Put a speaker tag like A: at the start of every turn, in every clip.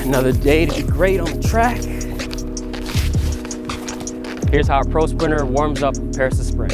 A: Another day to be great on the track. Here's how a pro sprinter warms up and prepares to sprint.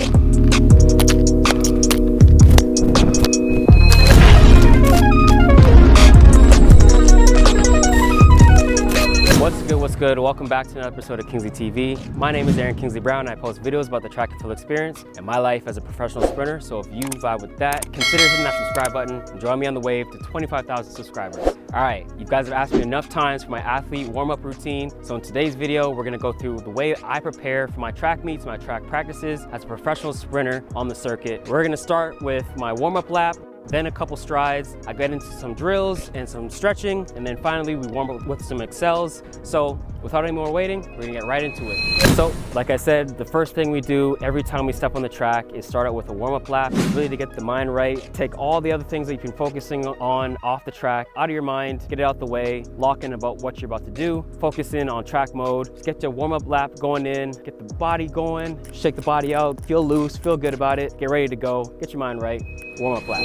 A: What's good? Welcome back to another episode of Kingsley TV. My name is Kingsley Brown and I post videos about the track and field experience and my life as a professional sprinter. So if you vibe with that, consider hitting that subscribe button and join me on the wave to 25,000 subscribers. All right, you guys have asked me enough times for my athlete warm-up routine. So in today's video, we're gonna go through the way I prepare for my track meets, my track practices as a professional sprinter on the circuit. We're gonna start with my warm-up lap, then a couple strides. I get into some drills and some stretching, and then finally we warm up with some accels. So without any more waiting, we're gonna get right into it. So like I said, the first thing we do every time we step on the track is start out with a warm-up lap, really to get the mind right. Take all the other things that you've been focusing on off the track, out of your mind, get it out the way, lock in about what you're about to do, focus in on track mode, just get your warm-up lap going in, get the body going, shake the body out, feel loose, feel good about it, get ready to go, get your mind right, warm-up lap.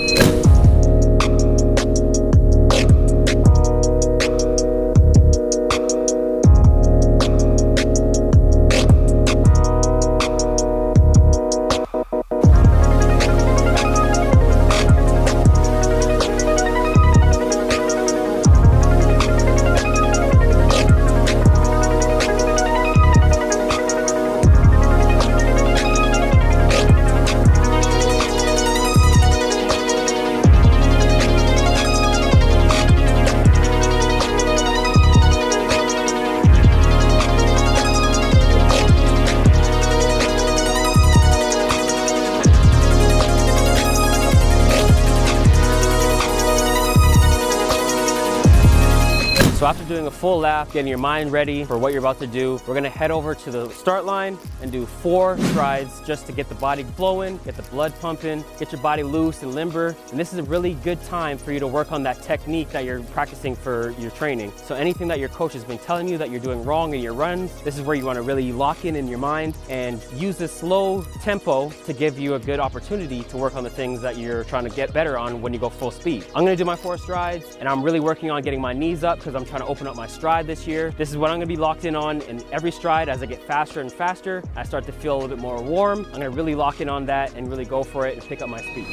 A: So after doing a full lap, getting your mind ready for what you're about to do, we're gonna head over to the start line and do 4 strides just to get the body flowing, get the blood pumping, get your body loose and limber. And this is a really good time for you to work on that technique that you're practicing for your training. So anything that your coach has been telling you that you're doing wrong in your runs, this is where you wanna really lock in your mind and use this slow tempo to give you a good opportunity to work on the things that you're trying to get better on when you go full speed. I'm gonna do my 4 strides and I'm really working on getting my knees up because I'm trying to open up my stride this year. This is what I'm gonna be locked in on in every stride. As I get faster and faster, I start to feel a little bit more warm. I'm gonna really lock in on that and really go for it and pick up my speed.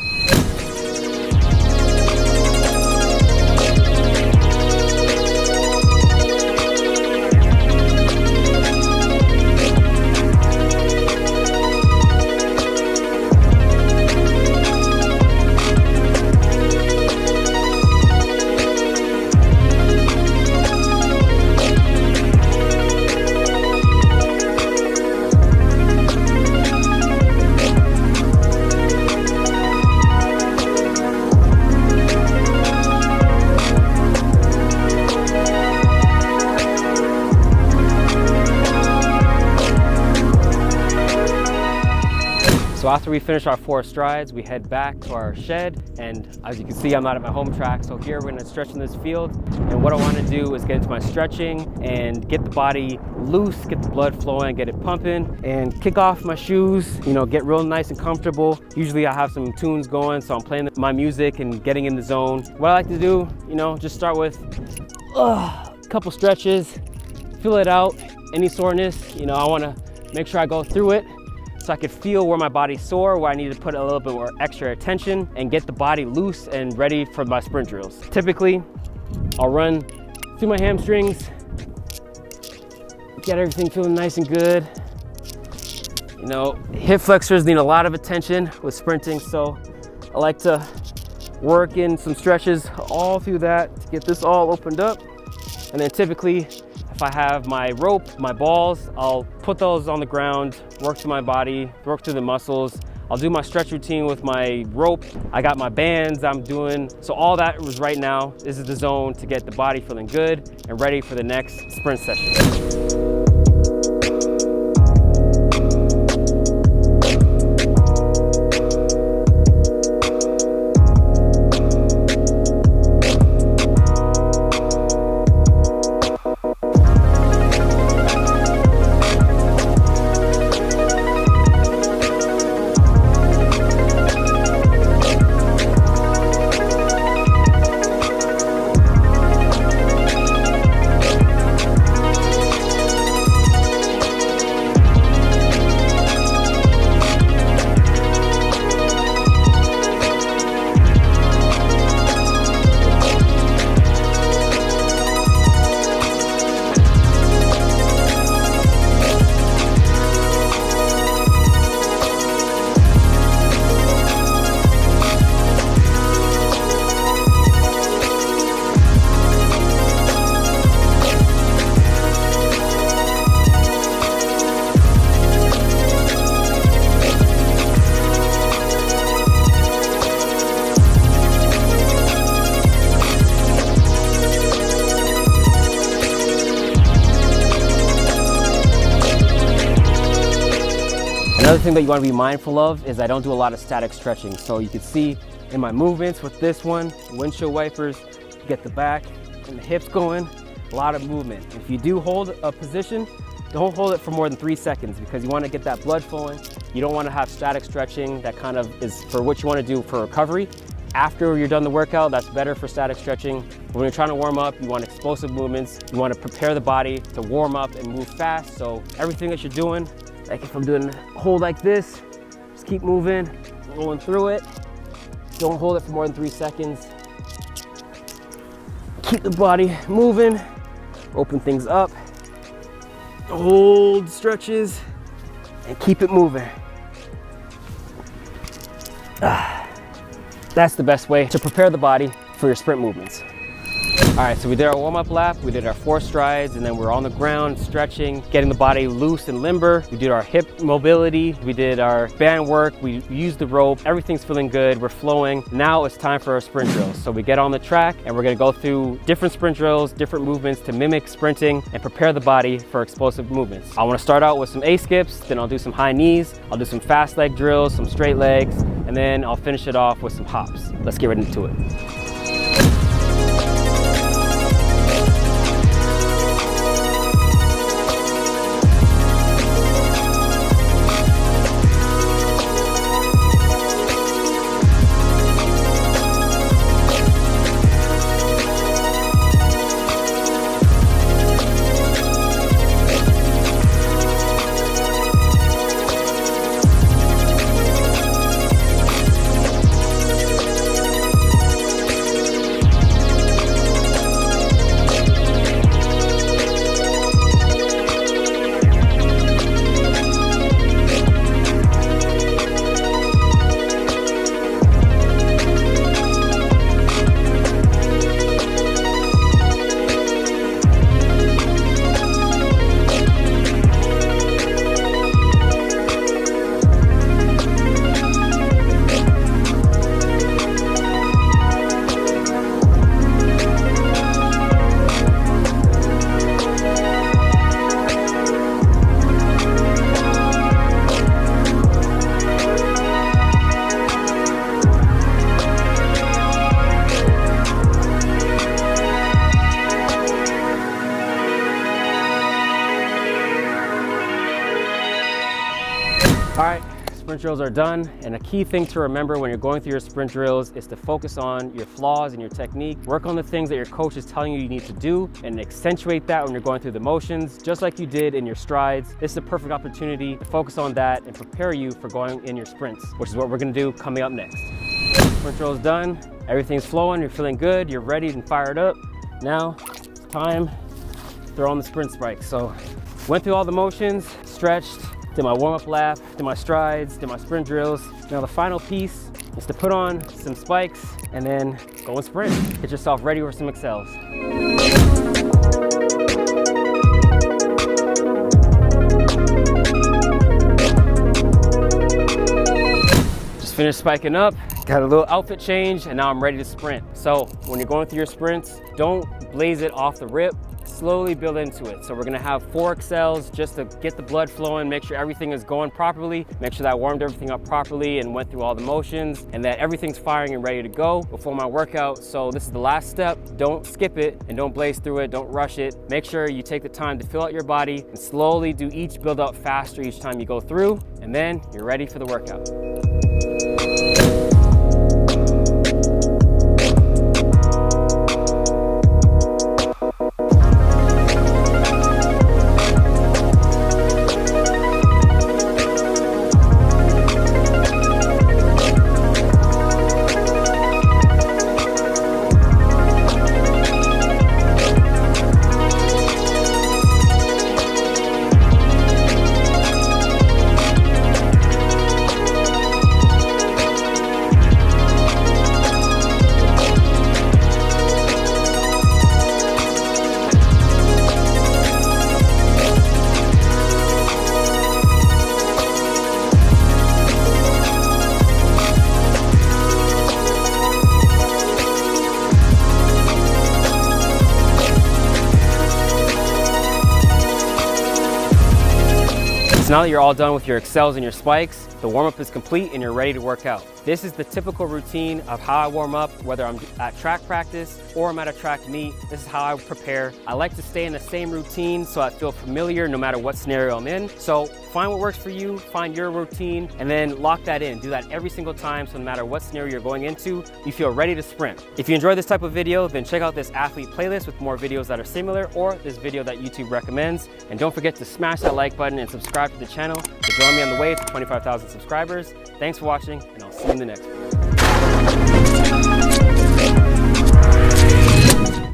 A: So after we finish our 4 strides, we head back to our shed. And as you can see, I'm not at my home track. So here we're gonna stretch in this field. And what I wanna do is get into my stretching and get the body loose, get the blood flowing, get it pumping, and kick off my shoes, get real nice and comfortable. Usually I have some tunes going, so I'm playing my music and getting in the zone. What I like to do, just start with a couple stretches, feel it out, any soreness, I wanna make sure I go through it, so I could feel where my body's sore, where I need to put a little bit more extra attention and get the body loose and ready for my sprint drills. Typically, I'll run through my hamstrings, get everything feeling nice and good. Hip flexors need a lot of attention with sprinting, so I like to work in some stretches all through that to get this all opened up. And then typically, if I have my rope, my balls, I'll put those on the ground, work through my body, work through the muscles. I'll do my stretch routine with my rope. I got my bands I'm doing. So all that was right now. This is the zone to get the body feeling good and ready for the next sprint session. Another thing that you want to be mindful of is I don't do a lot of static stretching. So you can see in my movements with this one, windshield wipers, get the back and the hips going, a lot of movement. If you do hold a position, don't hold it for more than 3 seconds because you want to get that blood flowing. You don't want to have static stretching. That kind of is for what you want to do for recovery. After you're done the workout, that's better for static stretching. When you're trying to warm up, you want explosive movements. You want to prepare the body to warm up and move fast. So everything that you're doing, like if I'm doing a hold like this, just keep moving, rolling through it. Don't hold it for more than 3 seconds. Keep the body moving, open things up, hold stretches, and keep it moving. That's the best way to prepare the body for your sprint movements. All right, so we did our warm-up lap, we did our 4 strides, and then we're on the ground stretching, getting the body loose and limber. We did our hip mobility, we did our band work, we used the rope, everything's feeling good, we're flowing. Now it's time for our sprint drills. So we get on the track and we're gonna go through different sprint drills, different movements to mimic sprinting and prepare the body for explosive movements. I wanna start out with some A skips, then I'll do some high knees, I'll do some fast leg drills, some straight legs, and then I'll finish it off with some hops. Let's get right into it. All right, sprint drills are done. And a key thing to remember when you're going through your sprint drills is to focus on your flaws and your technique. Work on the things that your coach is telling you need to do and accentuate that when you're going through the motions, just like you did in your strides. This is a perfect opportunity to focus on that and prepare you for going in your sprints, which is what we're gonna do coming up next. Sprint drill is done, everything's flowing, you're feeling good, you're ready and fired up. Now, it's time to throw on the sprint spikes. So, went through all the motions, stretched, did my warm-up lap, did my strides, did my sprint drills. Now the final piece is to put on some spikes and then go and sprint. Get yourself ready for some excels. Just finished spiking up, got a little outfit change, and now I'm ready to sprint. So when you're going through your sprints, don't blaze it off the rip. Slowly build into it. So we're gonna have 4 excels just to get the blood flowing, make sure everything is going properly, make sure that I warmed everything up properly and went through all the motions, and that everything's firing and ready to go before my workout. So this is the last step. Don't skip it and don't blaze through it, don't rush it. Make sure you take the time to fill out your body and slowly do each build up faster each time you go through, and then you're ready for the workout. So now that you're all done with your accels and your spikes, the warm-up is complete and you're ready to work out. This is the typical routine of how I warm up, whether I'm at track practice or I'm at a track meet. This is how I prepare. I like to stay in the same routine so I feel familiar no matter what scenario I'm in. So find what works for you, find your routine, and then lock that in. Do that every single time so no matter what scenario you're going into, you feel ready to sprint. If you enjoy this type of video, then check out this athlete playlist with more videos that are similar or this video that YouTube recommends. And don't forget to smash that like button and subscribe to the channel to join me on the way to 25,000 subscribers. Thanks for watching, and I'll see you in the next one.